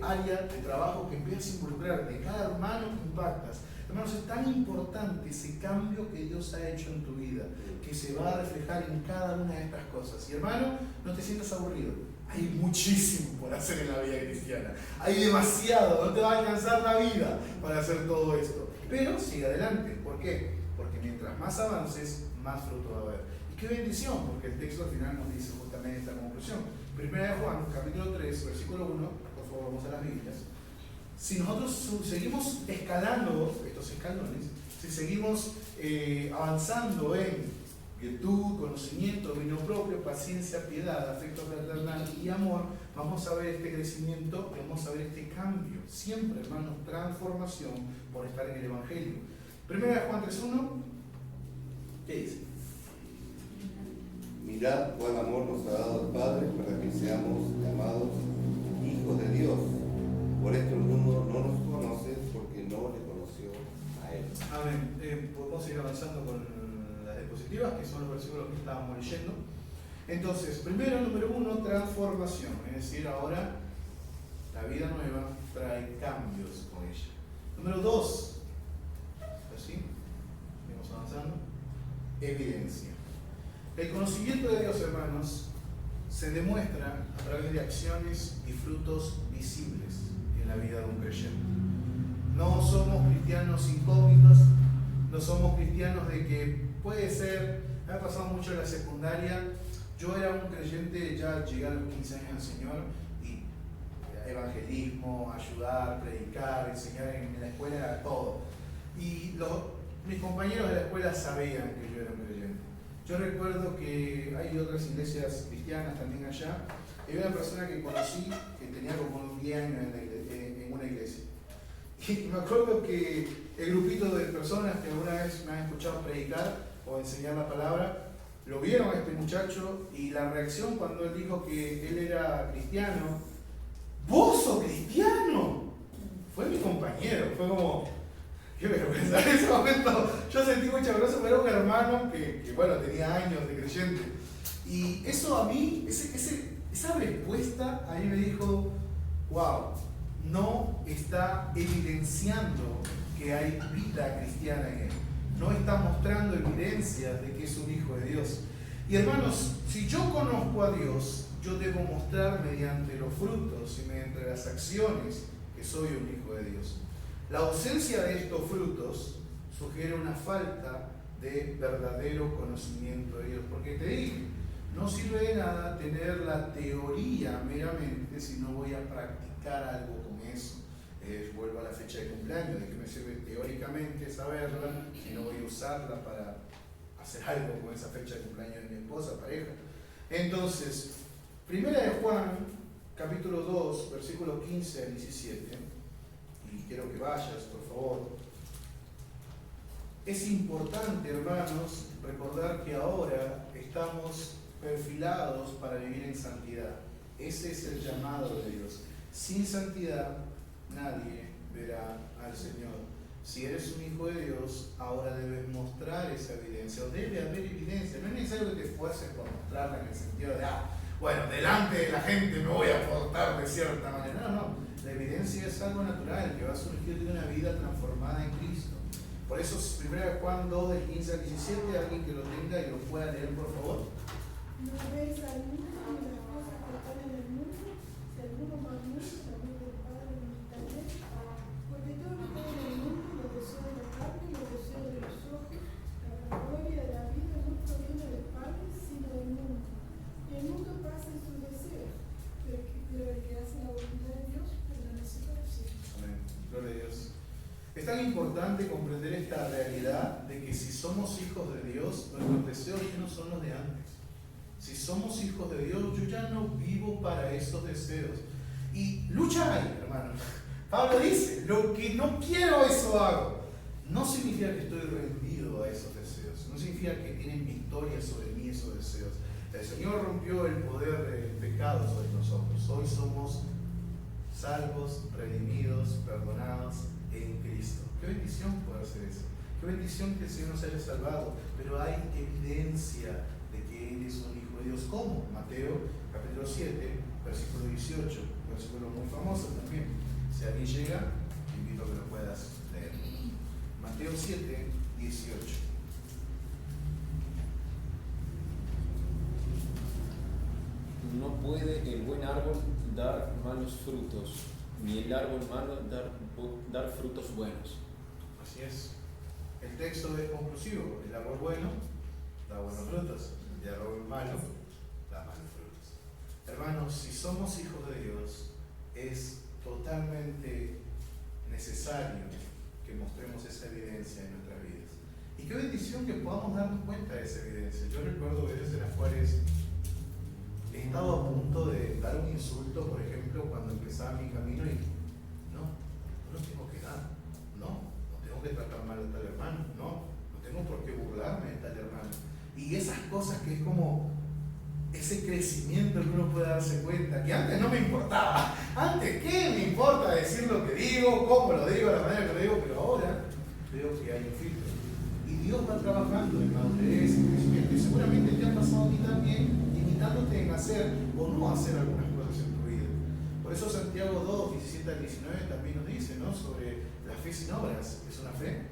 área de trabajo que empiezas a involucrarte, en cada hermano que impactas. Hermanos, es tan importante ese cambio que Dios ha hecho en tu vida, que se va a reflejar en cada una de estas cosas. Y hermano, no te sientas aburrido. Hay muchísimo por hacer en la vida cristiana. Hay demasiado, no te va a alcanzar la vida para hacer todo esto. Pero sigue adelante. ¿Por qué? Porque mientras más avances, más fruto va a haber. Y qué bendición, porque el texto al final nos dice justamente esta conclusión. Primera de Juan, capítulo 3, versículo 1, por favor, vamos a las Biblias. Si nosotros seguimos escalando estos escalones, si seguimos avanzando en virtud, conocimiento, dominio propio, paciencia, piedad, afecto fraternal y amor, vamos a ver este crecimiento, vamos a ver este cambio. Siempre, hermanos, transformación por estar en el Evangelio. Primera de Juan 3:1, ¿qué dice? Mirad cuál amor nos ha dado el Padre para que seamos llamados hijos de Dios. Por esto el mundo no nos conoce porque no le conoció a Él. Amén. Podemos ir avanzando con las diapositivas, que son los versículos que estábamos leyendo. Entonces, primero, número 1, transformación. Es decir, ahora la vida nueva trae cambios con ella. Número 2, ¿así? Seguimos avanzando. Evidencia. El conocimiento de Dios, hermanos, se demuestra a través de acciones y frutos visibles en la vida de un creyente. No somos cristianos incógnitos, no somos cristianos de que puede ser, me ha pasado mucho en la secundaria, yo era un creyente, ya llegué a los 15 años al Señor, y evangelismo, ayudar, predicar, enseñar en la escuela era todo. Y mis compañeros de la escuela sabían que yo era un creyente. Yo recuerdo que hay otras iglesias cristianas también allá, y había una persona que conocí que tenía como 10 años en una iglesia. Y me acuerdo que el grupito de personas que alguna vez me han escuchado predicar o enseñar la palabra, lo vieron a este muchacho y la reacción cuando él dijo que él era cristiano, ¡vos sos cristiano! Fue mi compañero, fue como, qué vergüenza. En ese momento yo sentí mucha vergüenza, pero era un hermano que bueno, tenía años de creyente. Y eso a mí, esa respuesta a mí me dijo, wow, no está evidenciando que hay vida cristiana en él. No está mostrando evidencias de que es un hijo de Dios. Y hermanos, si yo conozco a Dios, yo debo mostrar mediante los frutos y mediante las acciones que soy un hijo de Dios. La ausencia de estos frutos sugiere una falta de verdadero conocimiento de Dios. Porque te dije, no sirve de nada tener la teoría meramente si no voy a practicar algo con eso. Vuelvo a la fecha de cumpleaños, ¿de qué me sirve teóricamente saberla si no voy a usarla para hacer algo con esa fecha de cumpleaños de mi esposa, pareja? Entonces, Primera de Juan, capítulo 2, versículos 15 al 17, y quiero que vayas, por favor. Es importante, hermanos, recordar que ahora estamos perfilados para vivir en santidad. Ese es el llamado de Dios. Sin santidad nadie verá al Señor. Si eres un hijo de Dios, ahora debes mostrar esa evidencia, o debe haber evidencia. No es necesario que te esfuerces por mostrarla en el sentido de, bueno, delante de la gente me voy a portar de cierta manera. No. La evidencia es algo natural, que va a surgir de una vida transformada en Cristo. Por eso, 1 Juan 2, del 15 al 17, alguien que lo tenga y lo pueda leer, por favor. No veis al mundo ni las cosas que están en el mundo, si alguno más mundo, el amor del Padre no está en él. Porque todo lo que hay en el mundo, los deseos de la carne y los deseos de los ojos, la gloria de la vida no proviene del Padre, sino del mundo. Y el mundo pasa en sus deseos, pero el que hace la voluntad de Dios permanece para siempre. Amén. Gloria a Dios. Es tan importante comprender esta realidad de que si somos hijos de Dios, nuestros deseos ya no son los de antes. Si somos hijos de Dios, yo ya no vivo para esos deseos. Y lucha hay, hermano. Pablo dice, lo que no quiero, eso hago. No significa que estoy rendido a esos deseos. No significa que tienen victoria sobre mí esos deseos. El Señor rompió el poder del pecado sobre nosotros. Hoy somos salvos, redimidos, perdonados en Cristo. Qué bendición poder hacer eso. Qué bendición que el Señor nos haya salvado. Pero hay evidencia de que Él es un hijo de Dios. ¿Cómo? Mateo capítulo 7, versículo 18. Un versículo muy famoso también. Si alguien llega, te invito a que lo puedas leer. Mateo 7, 18. No puede el buen árbol dar malos frutos, ni el árbol malo dar frutos buenos. Así es. El texto es conclusivo. El árbol bueno da buenos frutos. El árbol malo da malos frutos. Hermanos, si somos hijos de Dios, es totalmente necesario que mostremos esa evidencia en nuestras vidas. Y qué bendición que podamos darnos cuenta de esa evidencia. Yo recuerdo veces en las cuales he estado a punto de dar un insulto, por ejemplo, cuando empezaba mi camino y no tengo que dar, no tengo que tratar mal a tal hermano, no tengo por qué burlarme de tal hermano. Y esas cosas que es como, ese crecimiento que uno puede darse cuenta, que antes no me importaba. Antes, ¿qué me importa decir lo que digo, cómo lo digo, la manera que lo digo? Pero ahora veo que hay un filtro. Y Dios va trabajando en madurez, en crecimiento, y seguramente te ha pasado a ti también, limitándote en hacer o no hacer algunas cosas en tu vida. Por eso Santiago 2, 17 al 19 también nos dice, ¿no?, sobre la fe sin obras. ¿Es una fe?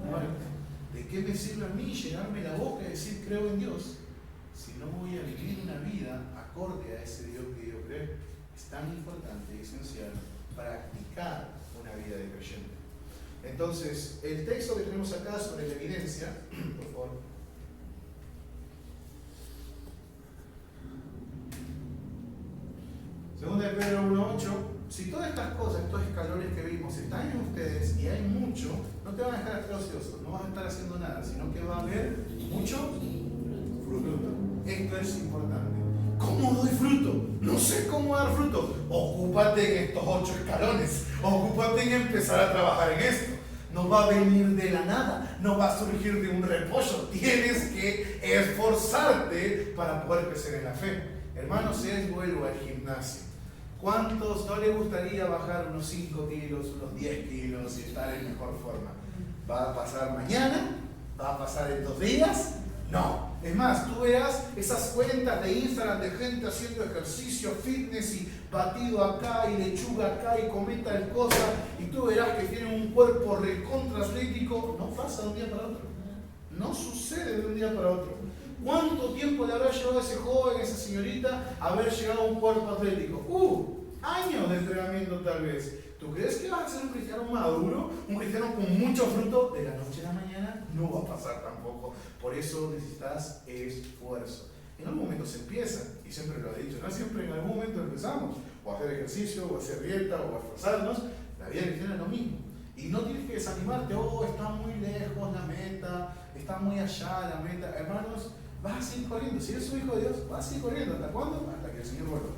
Muerta. ¿De qué me sirve a mí llenarme la boca y decir creo en Dios si no voy a vivir una vida acorde a ese Dios que yo creo? Es tan importante y esencial practicar una vida de creyente. Entonces, el texto que tenemos acá sobre la evidencia, por favor. Segunda de Pedro 1:8. Si todas estas cosas, estos escalones que vimos están en ustedes y hay mucho, no te van a dejar ociosos, no vas a estar haciendo nada, sino que va a haber mucho fruto. Esto es importante. ¿Cómo doy fruto? No sé cómo dar fruto. Ocúpate en estos 8 escalones. Ocúpate en empezar a trabajar en esto. No va a venir de la nada, no va a surgir de un repollo. Tienes que esforzarte para poder crecer en la fe. Hermanos, vuelvo al gimnasio. ¿Cuántos no les gustaría bajar unos 5 kilos, unos 10 kilos y estar en mejor forma? ¿Va a pasar mañana? ¿Va a pasar en 2 días? No. Es más, tú verás esas cuentas de Instagram de gente haciendo ejercicio, fitness y batido acá y lechuga acá y come tal cosa, y tú verás que tienen un cuerpo recontra atlético. No pasa de un día para otro. No sucede de un día para otro. ¿Cuánto tiempo le habrá llevado a ese joven, a esa señorita, haber llegado a un cuerpo atlético? Años de entrenamiento tal vez. ¿Tú crees que vas a ser un cristiano maduro? Un cristiano con mucho fruto. De la noche a la mañana no va a pasar tampoco. Por eso necesitas esfuerzo. En algún momento se empieza, y siempre lo he dicho, no siempre en algún momento empezamos, o a hacer ejercicio, o a hacer dieta, o a esforzarnos. La vida cristiana es lo mismo. Y no tienes que desanimarte, está muy lejos la meta, está muy allá la meta. Hermanos, vas a seguir corriendo. Si eres un hijo de Dios, vas a seguir corriendo. ¿Hasta cuándo? Hasta que el Señor vuelva.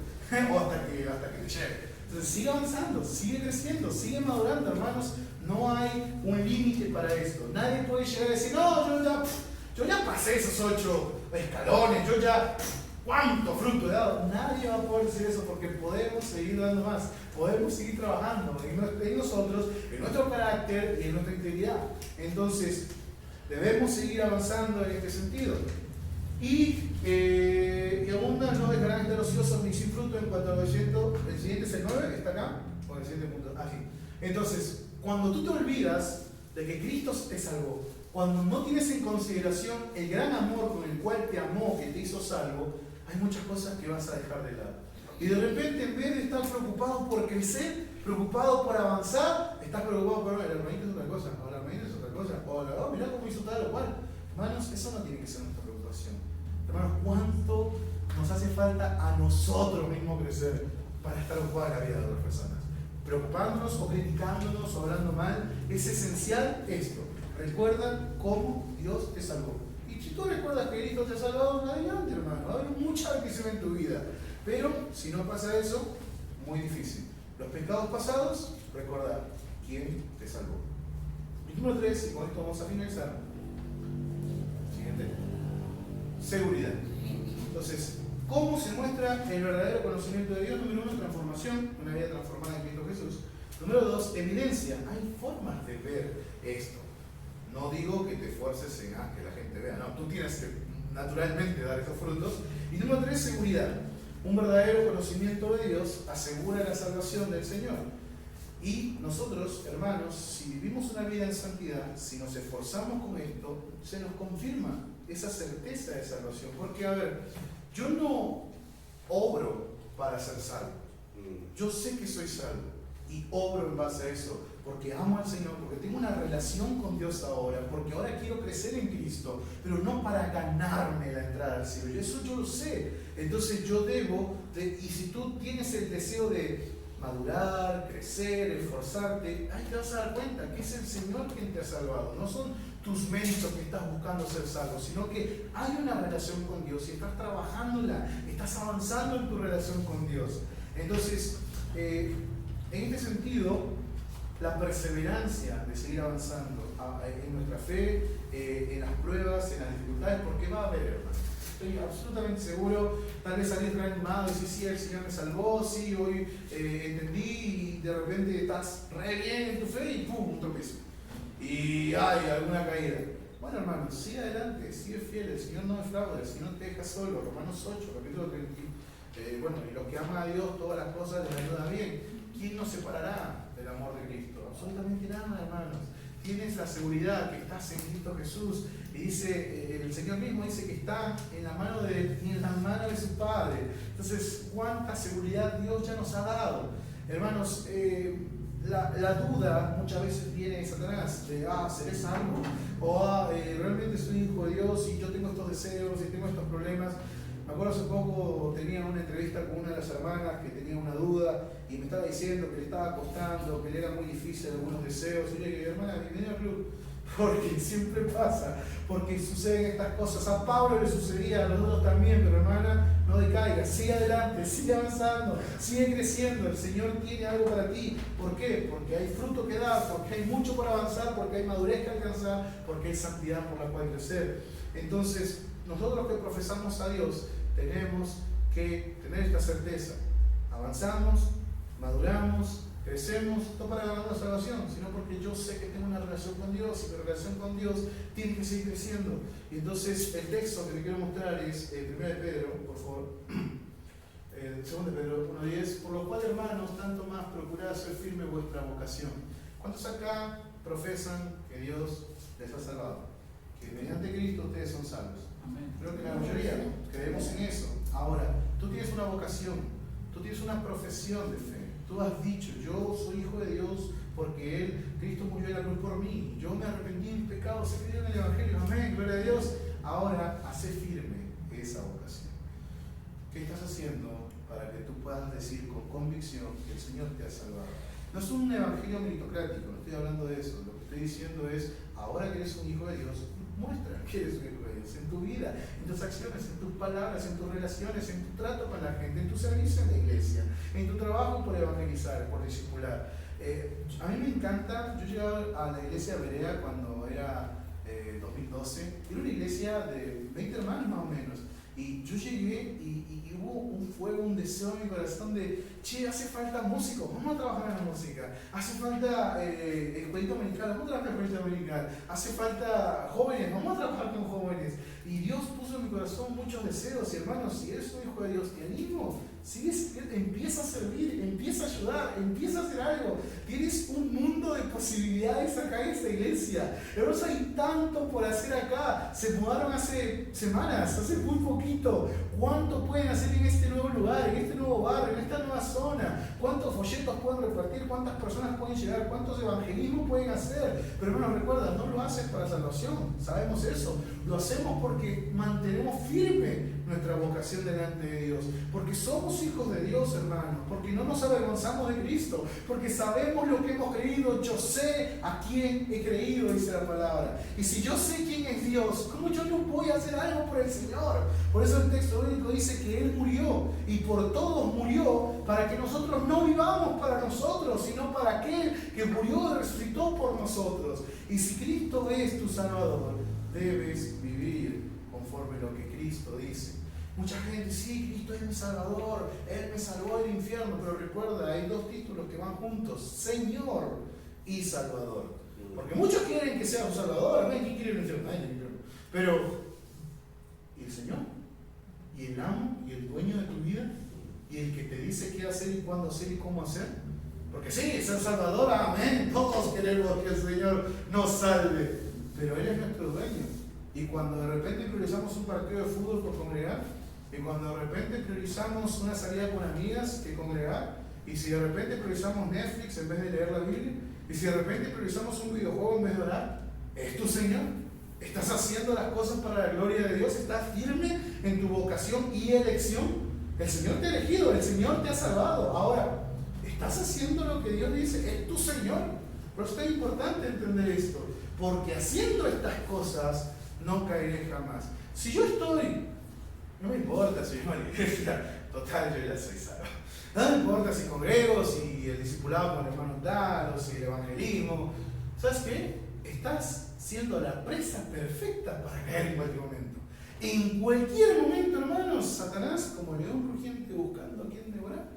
O hasta que te llegue. Entonces sigue avanzando, sigue creciendo, sigue madurando, hermanos. No hay un límite para esto. Nadie puede llegar a decir, no, yo ya pasé esos 8 escalones, yo ya, ¿cuánto fruto he dado? Nadie va a poder decir eso, porque podemos seguir dando más, podemos seguir trabajando en nosotros, en nuestro carácter y en nuestra integridad. Entonces, debemos seguir avanzando en este sentido. Y abundan no dejarán estar ociosos ni sin fruto en cuanto al siguiente es el 9, ¿está acá? O el siguiente punto, sí. Entonces, cuando tú te olvidas de que Cristo te salvó, cuando no tienes en consideración el gran amor con el cual te amó, que te hizo salvo, hay muchas cosas que vas a dejar de lado. Y de repente, en vez de estar preocupado por crecer, preocupado por avanzar, estás preocupado por el hermanito es otra cosa, o la hermanita es otra cosa, o mirá cómo hizo tal o cual. Hermanos, eso no tiene que ser nuestra preocupación. Hermanos, ¿cuánto nos hace falta a nosotros mismos crecer para estar ocupados en la vida de otras personas? Preocupándonos o criticándonos o hablando mal, es esencial esto. Recuerda cómo Dios te salvó. Y si tú recuerdas que Cristo te ha salvado, adelante, hermano. Va a haber mucha bendición en tu vida. Pero si no pasa eso, muy difícil. Los pecados pasados, recordar quién te salvó. Y número 3, y con esto vamos a finalizar. Siguiente. Seguridad. Entonces, ¿cómo se muestra el verdadero conocimiento de Dios? Número 1, transformación, una vida transformada en Cristo Jesús. Número 2, evidencia. Hay formas de ver esto. No digo que te esfuerces en que la gente vea, no, tú tienes que naturalmente dar esos frutos. Y número 3, seguridad. Un verdadero conocimiento de Dios asegura la salvación del Señor. Y nosotros, hermanos, si vivimos una vida en santidad, si nos esforzamos con esto, se nos confirma esa certeza de salvación. Porque, a ver, yo no obro para ser salvo. Yo sé que soy salvo y obro en base a eso, porque amo al Señor, porque tengo una relación con Dios ahora, porque ahora quiero crecer en Cristo, pero no para ganarme la entrada al cielo. Eso yo lo sé. Entonces yo debo, y si tú tienes el deseo de madurar, crecer, esforzarte, ahí te vas a dar cuenta que es el Señor quien te ha salvado. No son tus méritos que estás buscando ser salvo, sino que hay una relación con Dios y estás trabajándola, estás avanzando en tu relación con Dios. Entonces, en este sentido, la perseverancia de seguir avanzando en nuestra fe, en las pruebas, en las dificultades, porque va a haber, hermano. estoy absolutamente seguro. Tal vez salís reanimado y decís, sí, el Señor me salvó, sí, hoy entendí, y de repente estás re bien en tu fe y ¡pum! Un tropiezo. Y hay alguna caída. Bueno, hermanos, sigue adelante, sigue fiel, el Señor no defrauda, el Señor te deja solo. Romanos 8, capítulo 30. Bueno, y los que aman a Dios, todas las cosas les ayudan bien. ¿Quién nos separará del amor de Cristo? Absolutamente nada, hermanos. Tienes la seguridad que estás en Cristo Jesús. Y dice, el Señor mismo dice que está en la mano de su Padre. Entonces, ¿cuánta seguridad Dios ya nos ha dado? Hermanos, la duda muchas veces viene de Satanás, de, ¿seré salvo? O, realmente soy hijo de Dios y yo tengo estos deseos y tengo estos problemas. Me acuerdo hace poco, tenía una entrevista con una de las hermanas que tenía una duda y me estaba diciendo que le estaba costando, que le era muy difícil algunos deseos. Y yo le dije, hermana, bienvenida al club, porque siempre pasa, porque suceden estas cosas. A Pablo le sucedía, a los otros también, pero hermana, no decaiga, sigue adelante, sigue avanzando, sigue creciendo. El Señor tiene algo para ti. ¿Por qué? Porque hay fruto que dar, porque hay mucho por avanzar, porque hay madurez que alcanzar, porque hay santidad por la cual crecer. Entonces, nosotros que profesamos a Dios, tenemos que tener esta certeza. Avanzamos, maduramos, crecemos, no para ganar la salvación, sino porque yo sé que tengo una relación con Dios y mi relación con Dios tiene que seguir creciendo. Y entonces el texto que le quiero mostrar es 1 de Pedro, por favor. 2 de Pedro 1:10. Por lo cual, hermanos, tanto más procurad hacer firme vuestra vocación. ¿Cuántos acá profesan que Dios les ha salvado? Que mediante Cristo ustedes son salvos. Creo que la mayoría creemos en eso. Ahora, tú tienes una vocación, tú tienes una profesión de fe. Tú has dicho, yo soy hijo de Dios porque Cristo murió en la cruz por mí. Yo me arrepentí de mis pecados, he creído en el Evangelio. Amén, gloria a Dios. Ahora, hace firme esa vocación. ¿Qué estás haciendo para que tú puedas decir con convicción que el Señor te ha salvado? No es un evangelio meritocrático, no estoy hablando de eso. Lo que estoy diciendo es, ahora que eres un hijo de Dios, muestra que eres un hijo de Dios en tu vida, en tus acciones, en tus palabras, en tus relaciones, en tu trato con la gente, en tu servicio en la iglesia, en tu trabajo por evangelizar, por discipular. A mí me encanta, yo llegué a la iglesia de Berea cuando era 2012, era una iglesia de 20 hermanos más o menos, y yo llegué y hubo un fuego, un deseo en mi corazón de, che, hace falta músicos, vamos a trabajar en la música, hace falta el jueguito americano, vamos a trabajar en el jueguito americano, hace falta jóvenes, vamos a trabajar con jóvenes. Y Dios puso en mi corazón muchos deseos, y hermanos, si eres un hijo de Dios, te animo, empieza a servir, empieza a ayudar, empieza a hacer algo. Tienes un mundo de posibilidades acá en esta iglesia. Hermanos, hay tanto por hacer acá. Se mudaron hace semanas, hace muy poquito. ¿Cuánto pueden hacer en este nuevo lugar, en este nuevo barrio, en esta nueva zona? ¿Cuántos folletos pueden repartir? ¿Cuántas personas pueden llegar? ¿Cuántos evangelismos pueden hacer? Pero hermanos, recuerda, no lo haces para salvación, sabemos eso. Lo hacemos porque mantenemos firme nuestra vocación delante de Dios. Porque somos hijos de Dios, hermanos. Porque no nos avergonzamos de Cristo. Porque sabemos lo que hemos creído. Yo sé a quién he creído, dice la palabra. Y si yo sé quién es Dios, ¿cómo yo no voy a hacer algo por el Señor? Por eso el texto bíblico dice que Él murió. Y por todos murió para que nosotros no vivamos para nosotros, sino para aquel que murió y resucitó por nosotros. Y si Cristo es tu Salvador, debes vivir conforme lo que Cristo dice. Mucha gente, sí, Cristo es mi Salvador, Él me salvó del infierno, pero recuerda, hay dos títulos que van juntos, Señor y Salvador. Porque muchos quieren que sea un Salvador, amén, ¿quién quiere el infierno? Pero, ¿y el Señor? ¿Y el amo? ¿Y el dueño de tu vida? ¿Y el que te dice qué hacer y cuándo hacer y cómo hacer? Porque sí, es el Salvador, amén, todos queremos que el Señor nos salve, pero Él es nuestro dueño. Y cuando de repente priorizamos un partido de fútbol por congregar, y cuando de repente priorizamos una salida con amigas que congregar, y si de repente priorizamos Netflix en vez de leer la Biblia, y si de repente priorizamos un videojuego en vez de orar, ¿es tu Señor? ¿Estás haciendo las cosas para la gloria de Dios? ¿Estás firme en tu vocación y elección? El Señor te ha elegido, el Señor te ha salvado. Ahora, ¿estás haciendo lo que Dios dice? ¿Es tu Señor? Pero es importante entender esto, porque haciendo estas cosas no caeré jamás. Si yo estoy, no me importa si vivo en la iglesia, total, yo ya soy salvo. No me importa si congrego, si el discipulado con el hermano tal, o si el evangelismo. ¿Sabes qué? Estás siendo la presa perfecta para caer en cualquier momento. En cualquier momento, hermanos, Satanás, como león rugiente buscando a quien devorar,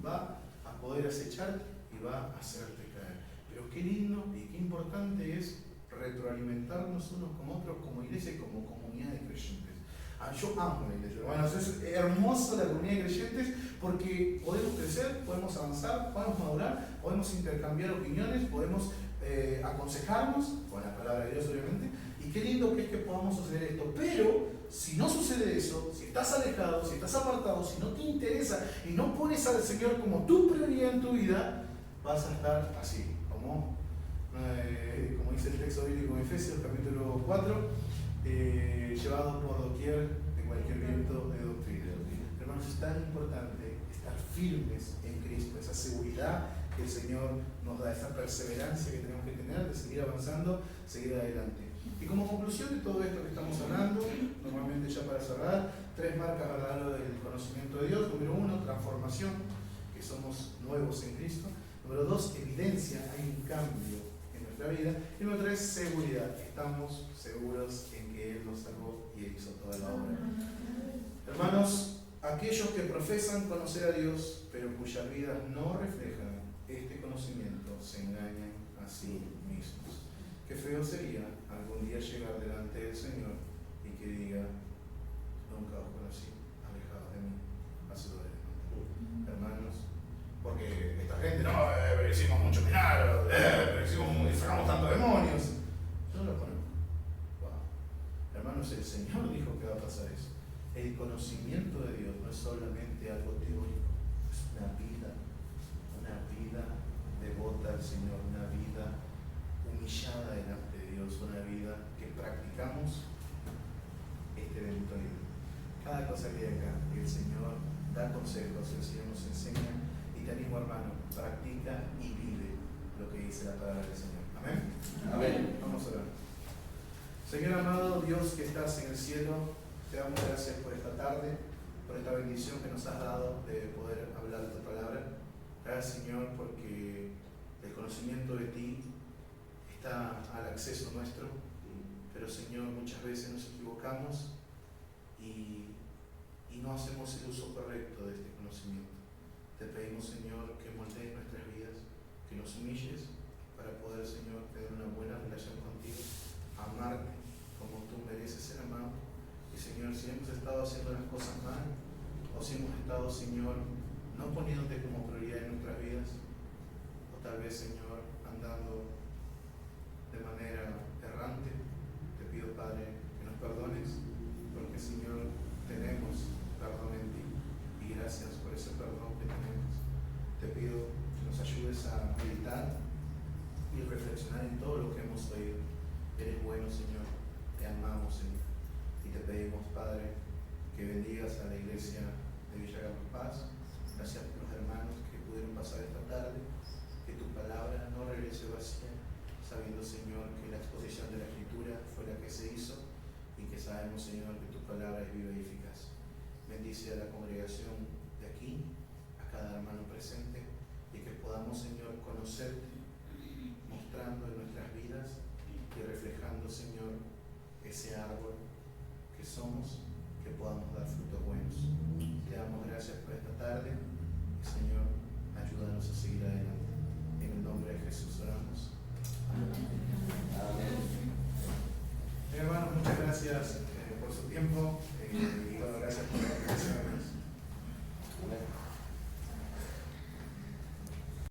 va a poder acecharte y va a hacerte caer. Pero qué lindo y qué importante es retroalimentarnos unos con otros como iglesia y como comunidad de creyentes. Yo amo la iglesia, hermanos, es hermoso la comunidad de creyentes porque podemos crecer, podemos avanzar, podemos madurar, podemos intercambiar opiniones, podemos aconsejarnos, con la palabra de Dios obviamente, y qué lindo que es que podamos suceder esto. Pero si no sucede eso, si estás alejado, si estás apartado, si no te interesa y no pones al Señor como tu prioridad en tu vida, vas a estar así, como dice el texto bíblico en Efesios capítulo 4, llevado por doquier de cualquier viento de doctrina. Hermanos, es tan importante estar firmes en Cristo, esa seguridad que el Señor nos da, esa perseverancia que tenemos que tener de seguir avanzando, seguir adelante. Y como conclusión de todo esto que estamos hablando, normalmente ya para cerrar, 3 marcas a lo largo del conocimiento de Dios. Número 1, transformación, que somos nuevos en Cristo. Número 2, evidencia, hay un cambio en nuestra vida. Y número 3, seguridad, estamos seguros en que Él nos salvó y hizo toda la obra. Hermanos, aquellos que profesan conocer a Dios, pero cuyas vidas no reflejan este conocimiento, se engañan a sí mismos. Qué feo sería algún día llegar delante del Señor y que diga: nunca os conocí, alejados de mí, hacedores de maldad. Hermanos, porque esta gente, no, hicimos mucho milagro, sacamos tantos demonios. Yo no lo conozco. Wow. Hermanos, el Señor dijo que va a pasar eso. El conocimiento de Dios no es solamente algo teórico, es una vida devota al Señor, una vida humillada delante de Dios, una vida que practicamos este bendito libro. Cada cosa que hay acá, el Señor da consejos, el Señor nos enseña, y te animo, hermano, practica y vive lo que dice la palabra del Señor. Amén. Amén. Vamos a orar. Señor amado, Dios que estás en el cielo, te damos gracias por esta tarde, por esta bendición que nos has dado de poder hablar de tu palabra. Gracias, Señor, porque el conocimiento de ti está al acceso nuestro, pero, Señor, muchas veces nos equivocamos y no hacemos el uso correcto de este conocimiento. Te pedimos, Señor, que moldees nuestras vidas, que nos humilles para poder, Señor, tener una buena relación contigo, amarte como tú mereces ser amado. Y, Señor, si hemos estado haciendo las cosas mal, o si hemos estado, Señor, no poniéndote como prioridad en nuestras vidas, o tal vez, Señor, andando de manera errante, te pido, Padre, que nos perdones, porque, Señor, tenemos perdón en ti, y gracias por ese perdón que tenemos. Te pido que nos ayudes a meditar y reflexionar en todo lo que hemos oído. Eres bueno, Señor, te amamos, Señor, y te pedimos, Padre, que bendigas a la iglesia de Villa Carlos Paz. Gracias por los hermanos que pudieron pasar esta tarde, que tu palabra no regrese vacía, sabiendo, Señor, que la exposición de la Escritura fue la que se hizo y que sabemos, Señor, que tu palabra es viva y eficaz. Bendice a la congregación de aquí,